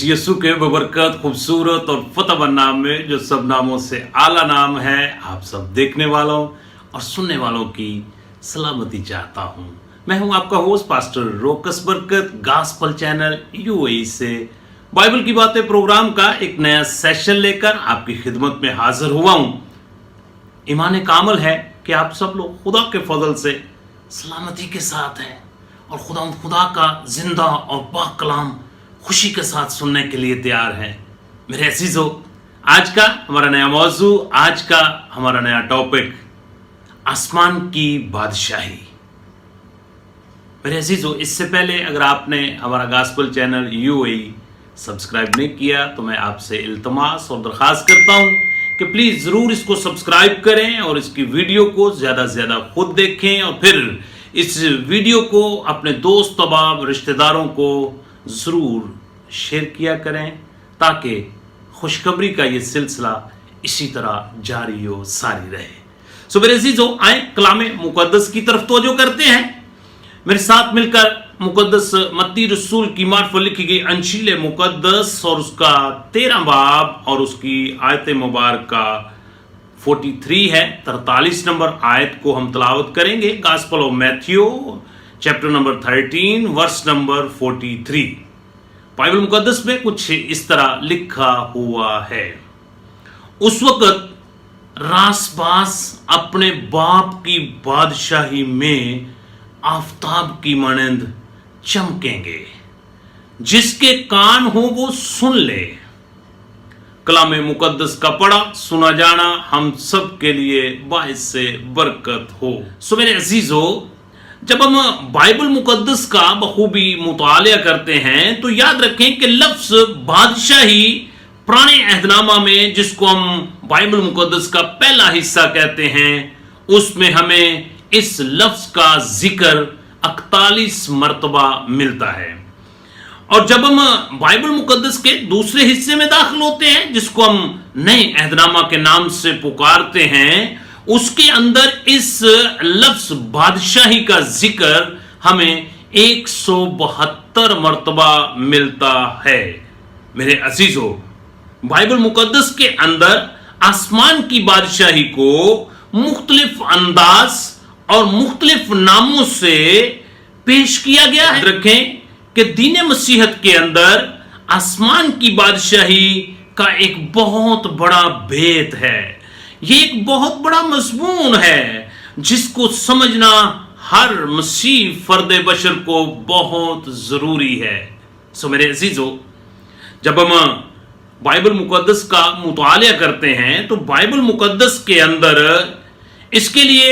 उस यीशु के बबरकत खूबसूरत और फतह नाम में जो सब नामों से आला नाम है, आप सब देखने वालों और सुनने वालों की सलामती चाहता हूँ। मैं हूँ आपका होस्ट पास्टर रोकस बरकत, गॉस्पेल चैनल यूएई से बाइबल की बातें प्रोग्राम का एक नया सेशन लेकर आपकी खिदमत में हाजिर हुआ हूँ। ईमान कामल है कि आप सब लोग खुदा के फजल से सलामती के साथ हैं और खुदा का जिंदा और पाक कलाम खुशी के साथ सुनने के लिए तैयार हैं। मेरे अजीजों, आज का हमारा नया मौजू, आज का हमारा नया टॉपिक आसमान की बादशाही। मेरे अजीजों, इससे पहले अगर आपने हमारा गॉस्पेल चैनल यूएई सब्सक्राइब नहीं किया तो मैं आपसे इल्तमास और दरख्वास्त करता हूं कि प्लीज जरूर इसको सब्सक्राइब करें और इसकी वीडियो को ज्यादा से ज्यादा खुद देखें और फिर इस वीडियो को अपने दोस्त अहबाब रिश्तेदारों को जरूर शेयर किया करें ताकि खुशखबरी का ये सिलसिला इसी तरह जारी हो सारी रहे। सो मेरे अजीजों, आए कलामे मुकद्दस की तरफ तवज्जो करते हैं। मेरे साथ मिलकर मुकद्दस मत्ती रसूल की मार्फत लिखी गई अंजील मुकद्दस और उसका 13 बाब और उसकी आयत मुबारक 43 है, 43 नंबर आयत को हम तलावत करेंगे। Gospel of Matthew chapter number 13 verse number 43। Bible मुकद्दस में कुछ इस तरह लिखा हुआ है। उस वक्त रासबास अपने बाप की बादशाही में आफताब की मानंद चमकेंगे, जिसके कान हो वो सुन ले। कलामे मुकद्दस का पढ़ा सुना जाना हम सब के लिए बाइस से बरकत हो। सो मेरे अजीजों, जब हम बाइबल मुकद्दस का बखूबी मुतालिया करते हैं तो याद रखें कि लफ्ज बादशाही पुराने अहदनामा में, जिसको हम बाइबल मुकद्दस का पहला हिस्सा कहते हैं, उसमें हमें इस लफ्ज का जिक्र 41 मर्तबा मिलता है। और जब हम बाइबल मुकद्दस के दूसरे हिस्से में दाखिल होते हैं, जिसको हम नए अहदनामा के नाम से पुकारते हैं, उसके अंदर इस लफ्ज बादशाही का जिक्र हमें 172 मर्तबा मिलता है। मेरे अजीजों, बाइबल मुकद्दस के अंदर आसमान की बादशाही को मुख्तलिफ अंदाज और मुख्तलिफ नामों से पेश किया गया है। रखें कि दीन मसीहत के अंदर आसमान की बादशाही का एक बहुत बड़ा भेद है। ये एक बहुत बड़ा मजमून है जिसको समझना हर मसीह फर्द बशर को बहुत जरूरी है। सो मेरे अजीजों, जब हम बाइबल मुकद्दस का मुतालिया करते हैं तो बाइबल मुकद्दस के अंदर इसके लिए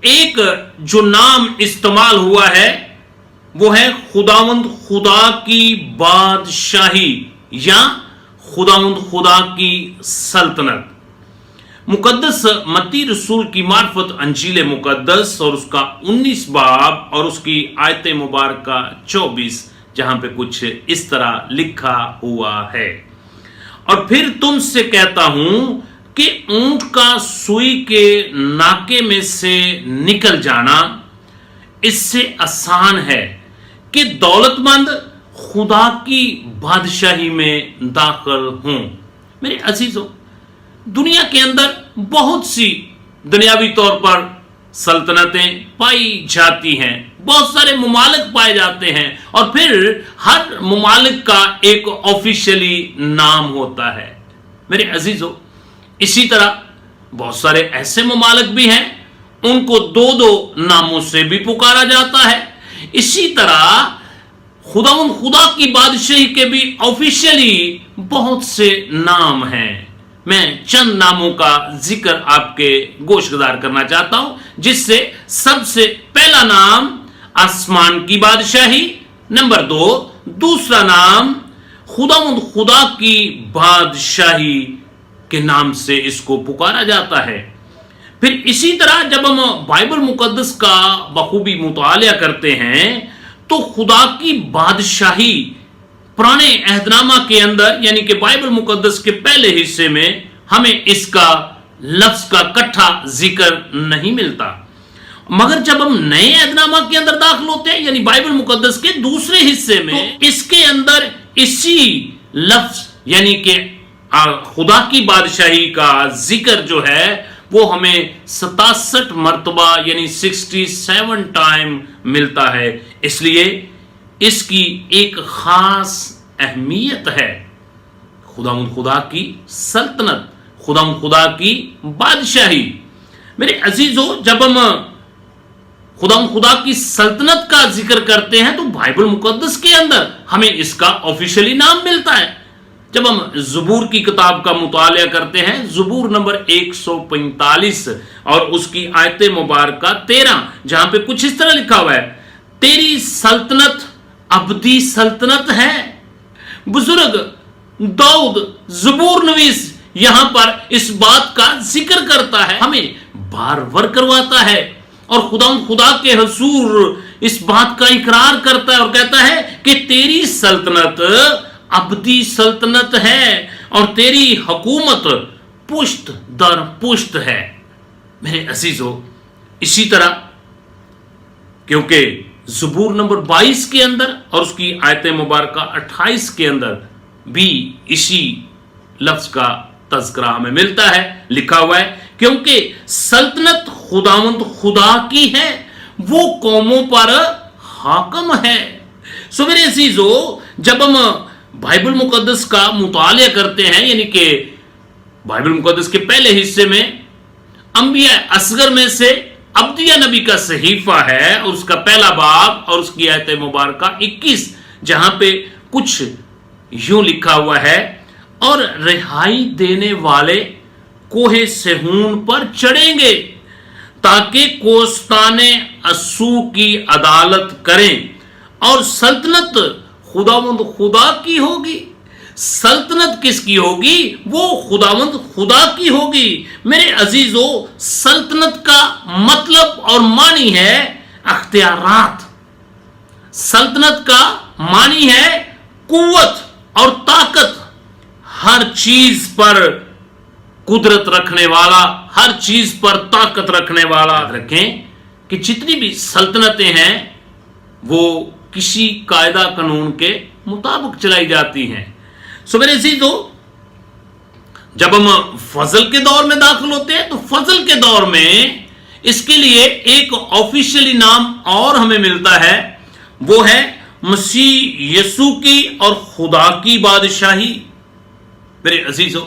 एक जो नाम इस्तेमाल हुआ है वो है खुदावंद खुदा की बादशाही या खुदावंद खुदा की सल्तनत। मुकद्दस मत्ती रसूल की मार्फत अंजील मुकद्दस और उसका 19 बाब और उसकी आयत मुबारक 24, जहां पे कुछ इस तरह लिखा हुआ है। और फिर तुमसे कहता हूं कि ऊंट का सुई के नाके में से निकल जाना इससे आसान है कि दौलतमंद खुदा की बादशाही में दाखिल हूं। मेरे अजीजों, दुनिया के अंदर बहुत सी दुनियावी तौर पर सल्तनतें पाई जाती हैं, बहुत सारे मुमालिक पाए जाते हैं और फिर हर मुमालिक का एक ऑफिशियली नाम होता है। मेरे अजीजों, इसी तरह बहुत सारे ऐसे मुमालिक भी हैं, उनको दो दो नामों से भी पुकारा जाता है। इसी तरह खुदा की बादशाही के भी ऑफिशियली बहुत से नाम हैं। मैं चंद नामों का जिक्र आपके गोशगुजार करना चाहता हूं, जिससे सबसे पहला नाम आसमान की बादशाही, नंबर 2 दूसरा नाम खुदा की बादशाही के नाम से इसको पुकारा जाता है। फिर इसी तरह जब हम बाइबल मुकद्दस का बखूबी मुतालिया करते हैं तो खुदा की बादशाही पुराने अहदनामा के अंदर यानी कि बाइबल मुकद्दस के पहले हिस्से में हमें इसका लफ्ज का इकट्ठा जिक्र नहीं मिलता, मगर जब हम नए अहदनामा के अंदर दाखिल होते हैं यानी बाइबल मुकद्दस के दूसरे हिस्से में, तो इसके अंदर इसी लफ्ज यानी कि खुदा की बादशाही का जिक्र जो है वो हमें 67 मर्तबा यानी 67 टाइम मिलता है। इसलिए इसकी एक खास अहमियत है। खुदा की सल्तनत, खुदा की बादशाही। मेरे अजीजों, जब हम खुदा की सल्तनत का जिक्र करते हैं तो बाइबल मुकद्दस के अंदर हमें इसका ऑफिशियली नाम मिलता है। जब हम ज़बूर की किताब का मुतालिया करते हैं, ज़बूर नंबर 145 और उसकी आयत मुबारक 13, जहां पे कुछ इस तरह लिखा हुआ है, तेरी सल्तनत अबदी सल्तनत है। बुजुर्ग दाऊद ज़बूर नवीस यहां पर इस बात का जिक्र करता है, हमें बार बार करवाता है और खुदा के हुजूर इस बात का इकरार करता है और कहता है कि तेरी सल्तनत अबदी सल्तनत है और तेरी हुकूमत पुश्त दर पुश्त है। मेरे अजीजों, इसी तरह क्योंकि ज़बूर नंबर 22 के अंदर और उसकी आयत मुबारक 28 के अंदर भी इसी लफ्ज का तज़किरा हमें मिलता है, लिखा हुआ है, क्योंकि सल्तनत खुदा की है, वो कौमों पर हाकम है। सो मेरे अजीजों, जब हम बाइबल मुकद्दस का मुतालिया करते हैं, यानी कि बाइबल मुकद्दस के पहले हिस्से में अंबिया असगर में से अब्दिया नबी का सहीफा है और उसका पहला बाब और उसकी आयत मुबारक 21, जहां पे कुछ यूं लिखा हुआ है, और रिहाई देने वाले कोहे सेहून पर चढ़ेंगे ताकि कोस्ताने अस्सू की अदालत करें और सल्तनत खुदा की होगी। सल्तनत किसकी होगी? वो खुदा की होगी। मेरे अजीजों, सल्तनत का मतलब और मानी है अख्तियारात। सल्तनत का मानी है कुव्वत और ताकत, हर चीज पर कुदरत रखने वाला, हर चीज पर ताकत रखने वाला। रखें कि जितनी भी सल्तनतें हैं वो किसी कायदा कानून के मुताबिक चलाई जाती हैं। सो मेरे अजीजों, जब हम फजल के दौर में दाखिल होते हैं तो फजल के दौर में इसके लिए एक ऑफिशियली नाम और हमें मिलता है, वो है मसीह यीशु की और खुदा की बादशाही। मेरे अजीजों,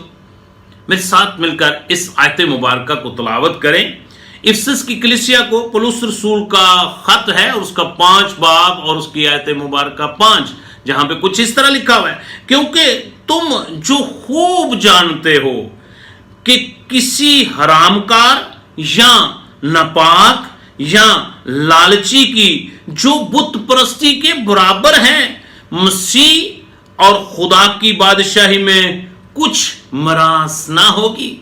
मेरे साथ मिलकर इस आयत मुबारक को तलावत करें। इफिसस की कलीसिया को पौलुस रसूल का खत है और उसका 5 बाब और उसकी आयत मुबारक 5, जहां पे कुछ इस तरह लिखा हुआ है, क्योंकि तुम जो खूब जानते हो कि किसी हरामकार या नापाक या लालची की जो बुत परस्ती के बराबर हैं, मसीह और खुदा की बादशाही में कुछ मरास ना होगी।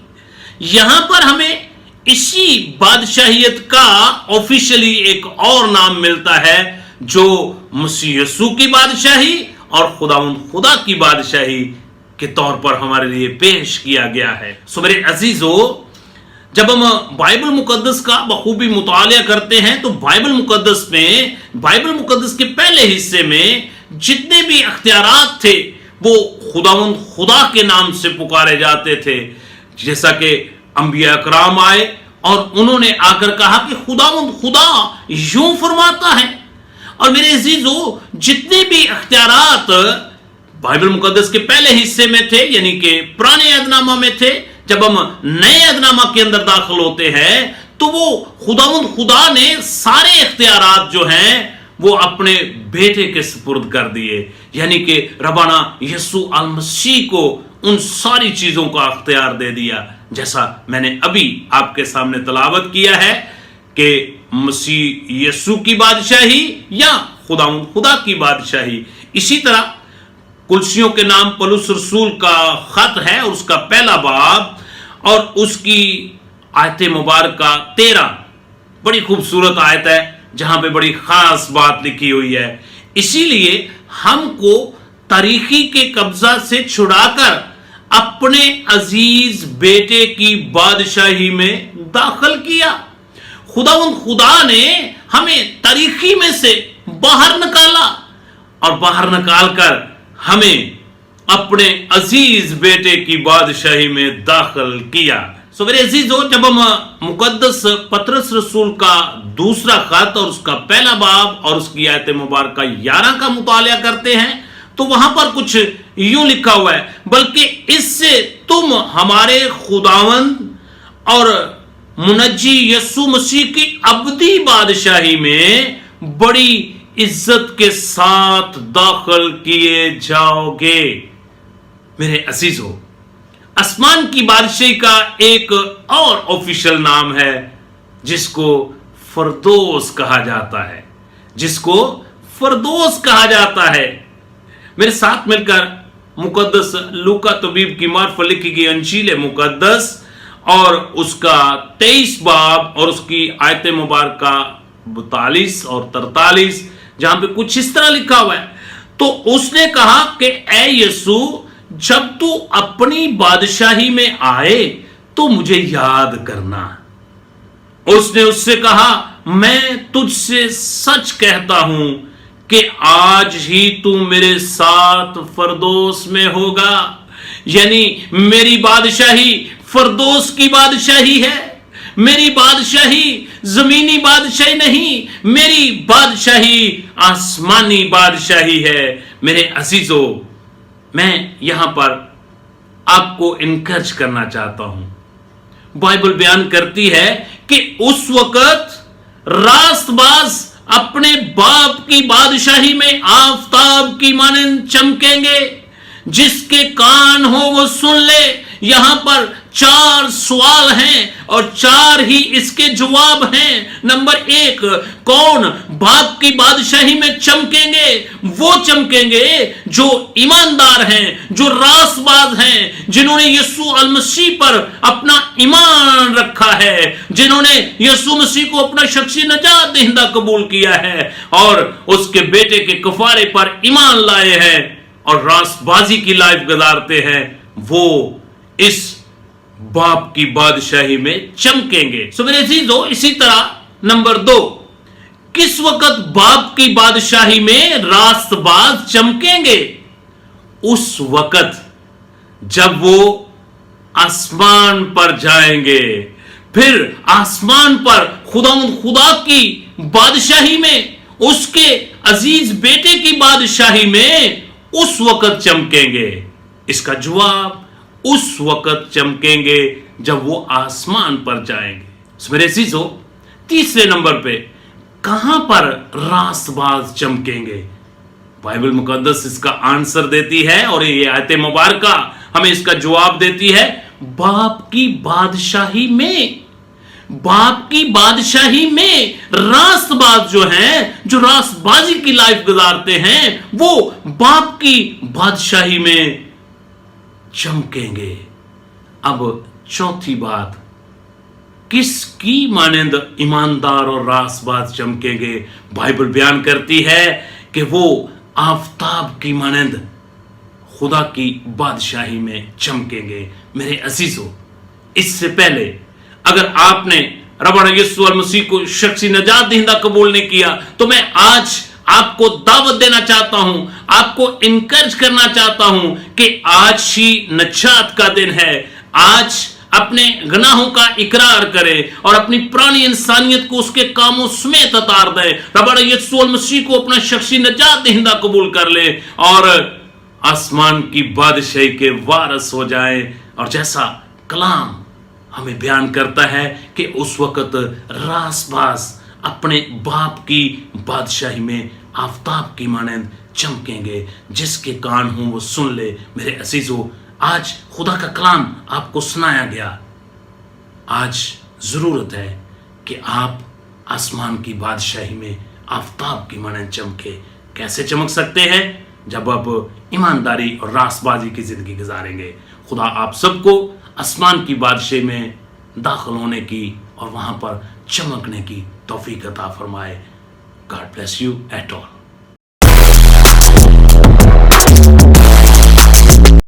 यहां पर हमें इसी बादशाहियत का ऑफिशियली एक और नाम मिलता है, जो मसीह यीशु की बादशाही और खुदा की बादशाही के तौर पर हमारे लिए पेश किया गया है। सो मेरे अजीजों, जब हम बाइबल मुकद्दस का बखूबी मुतालिया करते हैं तो बाइबल मुकद्दस के पहले हिस्से में जितने भी अख्तियारात थे वो खुदा के नाम से पुकारे जाते थे। जैसा कि अंबिया कराम आए और उन्होंने आकर कहा कि खुदा यूं फरमाता है। और मेरे अजीजों, जितने भी अख्तियारात बाइबल मुकद्दस के पहले हिस्से में थे, यानी कि पुराने अहदनामा में थे, जब हम नए अहदनामा के अंदर दाखिल होते हैं तो वो खुदा ने सारे अख्तियारात जो हैं वो अपने बेटे के सुपुर्द कर दिए, यानी कि रबाना यीशु अल मसीह को उन सारी चीजों का अख्तियार दे दिया। जैसा मैंने अभी आपके सामने तलावत किया है कि मसीह यीशु की बादशाही या खुदा की बादशाही। इसी तरह कुलसियों के नाम पौलुस रसूल का खत है और उसका पहला बाब और उसकी आयत मुबारक 13 बड़ी खूबसूरत आयत है, जहां पे बड़ी खास बात लिखी हुई है। इसीलिए हमको तारीखी के कब्जा से छुड़ाकर अपने अजीज बेटे की बादशाही में दाखिल किया। खुदा ने हमें तारीखी में से बाहर निकाला और बाहर निकाल कर हमें अपने अजीज बेटे की बादशाही में दाखिल किया। सो मेरे अजीजों, जब हम मुकद्दस पतरस रसूल का दूसरा खत और उसका पहला बाब और उसकी आयत मुबारक 11 का मुताला करते हैं तो वहां पर कुछ यूं लिखा हुआ है, बल्कि इससे तुम हमारे खुदावंद और मुनज्जी यसु मसीह की अबदी बादशाही में बड़ी इज्जत के साथ दाखिल किए जाओगे। मेरे अजीजों, आसमान की बादशाही का एक और ऑफिशियल नाम है जिसको फरदौस कहा जाता है, जिसको फरदौस कहा जाता है। मेरे साथ मिलकर मुकद्दस लूका तबीब की मार्फत लिखी गई अंजील मुकद्दस और उसका 23 बाब और उसकी आयत मुबारक 42 और 43, जहां पे कुछ इस तरह लिखा हुआ है, तो उसने कहा कि ऐ यीशु, जब तू अपनी बादशाही में आए तो मुझे याद करना। उसने उससे कहा, मैं तुझसे सच कहता हूं कि आज ही तू मेरे साथ फरदौस में होगा। यानी मेरी बादशाही फरदौस की बादशाही है। मेरी बादशाही जमीनी बादशाही नहीं, मेरी बादशाही आसमानी बादशाही है। मेरे अजीजों, मैं यहां पर आपको इनकरेज करना चाहता हूं। बाइबल बयान करती है कि उस वक्त रास्तबाज अपने बाप की बादशाही में आफताब की मानंद चमकेंगे। जिसके कान हो वो सुन ले। यहां पर 4 सवाल हैं और 4 ही इसके जवाब हैं। नंबर 1, कौन बाप की बादशाही में चमकेंगे? वो चमकेंगे जो ईमानदार हैं, जो रास्तबाज हैं, जिन्होंने यीशु अल मसीह पर अपना ईमान रखा है, जिन्होंने यीशु मसीह को अपना शख्सी नजात दहिंदा कबूल किया है और उसके बेटे के कफारे पर ईमान लाए हैं और रास्तबाजी की लाइफ गुजारते हैं। वो इस बाप की बादशाही में चमकेंगे। सो मेरे अजीजों, इसी तरह नंबर 2, किस वक्त बाप की बादशाही में रास्तबाज चमकेंगे? उस वक्त जब वो आसमान पर जाएंगे। फिर आसमान पर खुदा की बादशाही में, उसके अजीज बेटे की बादशाही में उस वक्त चमकेंगे। इसका जवाब, उस वक्त चमकेंगे जब वो आसमान पर जाएंगे। मेरे अजीजों, तीसरे नंबर पे कहां पर रास्तबाज चमकेंगे? बाइबल मुकद्दस इसका आंसर देती है और ये आयत मुबारक हमें इसका जवाब देती है, बाप की बादशाही में। बाप की बादशाही में रास्तबाज जो हैं, जो रास्तबाजी की लाइफ गुजारते हैं, वो बाप की बादशाही में चमकेंगे। अब चौथी बात, किसकी मानंद ईमानदार और रास्तबाज चमकेंगे? बाइबल बयान करती है कि वो आफताब की मानंद खुदा की बादशाही में चमकेंगे। मेरे अजीजों, इससे पहले अगर आपने रब यीशु मसीह को शख्सी नजात दहिंदा कबूल नहीं किया तो मैं आज आपको दावत देना चाहता हूं, आपको इनकरेज करना चाहता हूं कि आज ही नजात का दिन है। आज अपने गुनाहों का इकरार करे और अपनी पुरानी इंसानियत को उसके कामों समेत उतार दे। रब यीशु मसीह को अपना शख्सी नजात दहिंदा कबूल कर ले और आसमान की बादशाही के वारिस हो जाए। और जैसा कलाम हमें बयान करता है कि उस वक्त रास्तबाज अपने बाप की बादशाही में आफताब की मानंद चमकेंगे। जिसके कान हों वो सुन ले। मेरे अजीजों, आज खुदा का कलाम आपको सुनाया गया। आज जरूरत है कि आप आसमान की बादशाही में आफताब की मानंद चमके। कैसे चमक सकते हैं? जब आप ईमानदारी और रास्तबाजी की जिंदगी गुजारेंगे। खुदा आप सबको आसमान की बादशाही में दाखिल होने की और वहां पर चमकने की तौफीक अता फरमाए। God bless you at all.